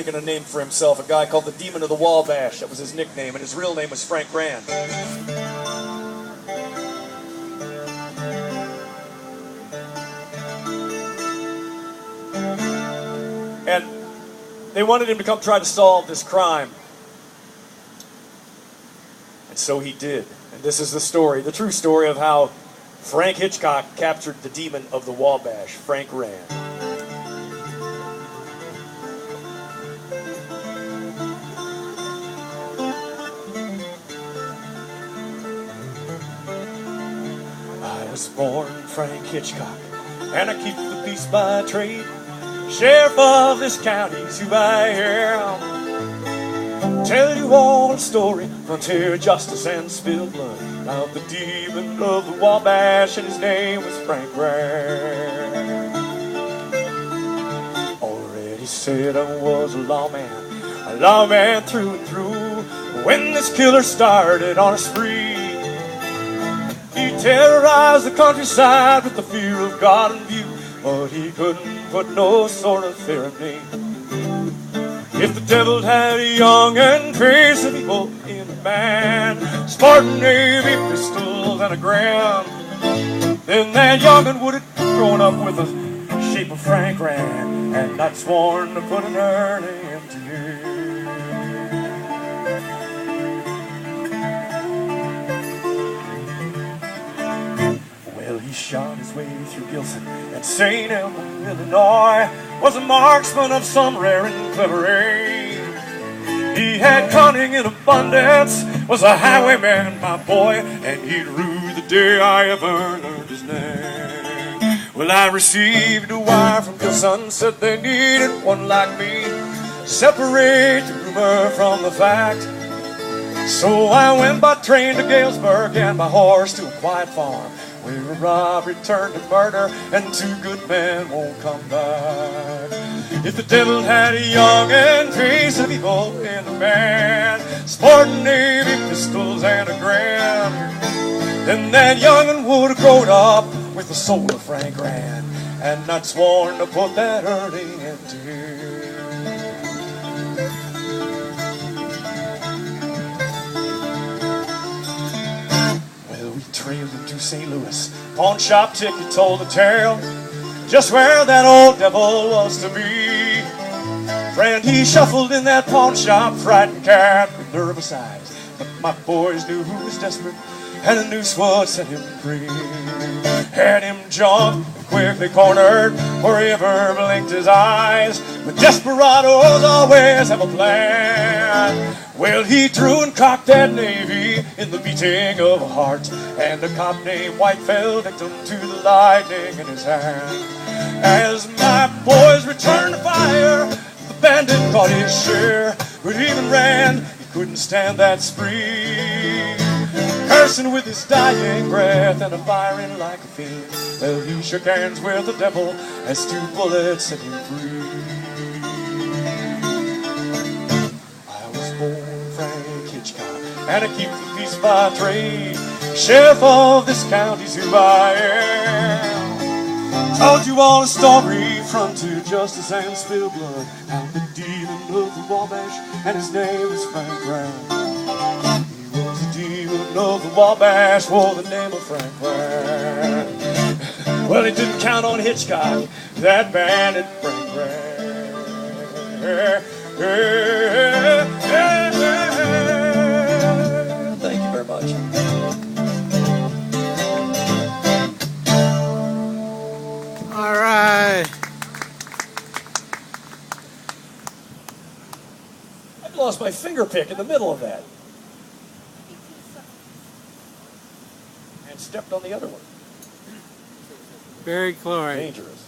making a name for himself, a guy called the Demon of the Wabash. That was his nickname, and his real name was Frank Rand. And they wanted him to come try to solve this crime. And so he did. And this is the story, the true story of how Frank Hitchcock captured the Demon of the Wabash, Frank Rand. I was born Frank Hitchcock, and I keep the peace by trade. Sheriff of this county's who I am. Tell you all the story, frontier justice and spilled blood, about the demon of the Wabash, and his name was Frank Rand. Already said I was a lawman through and through. When this killer started on a spree, he terrorized the countryside with the fear of God in view, but he couldn't put no sort of fear in me. If the devil had a young and crazy people in a man, Spartan Navy pistols and a gram, then that young'un would have grown up with the shape of Frank Rand, and not sworn to put an early end to you. Well, he shot his way through Gilson and St. Elmo, Illinois, was a marksman of some rare and clever aim. He had cunning in abundance, was a highwayman, my boy, and he'd rue the day I ever learned his name. Well, I received a wire from Gilson, said they needed one like me, separate the rumor from the fact. So I went by train to Galesburg and by horse to a quiet farm, where a robbery turned to murder and two good men won't come back. If the devil had a young and crazy people in a man, Spartan Navy pistols and a gram, then that young'un would have grown up with the soul of Frank Rand, and not sworn to put that early into you. Trailed him to St. Louis. Pawn shop ticket told the tale, just where that old devil was to be. Friend, he shuffled in that pawn shop, frightened cat with nervous eyes. But my boys knew who was desperate, and a noose would set him free. Had him jump, quickly cornered, or he ever blinked his eyes. But desperados always have a plan. Well, he drew and cocked that Navy in the beating of a heart, and a cop named White fell victim to the lightning in his hand. As my boys returned to fire, the bandit caught his share, but even Rand, he couldn't stand that spree. Cursing with his dying breath and a firing like a fiend, well, he shook hands with the devil as two bullets set him free. I was born Frank Hitchcock, and I keep the peace by trade. Sheriff of this county's who I am. Told you all a story, frontier justice and spilled blood, how the demon of the Wabash, and his name is Frank Rand. The demon of the Wabash wore the name of Frank Rand. Well, it didn't count on Hitchcock, that bandit Frank Rand. Thank you very much. All right. I lost my finger pick in the middle of that. And stepped on the other one. Very Cloyd. Dangerous.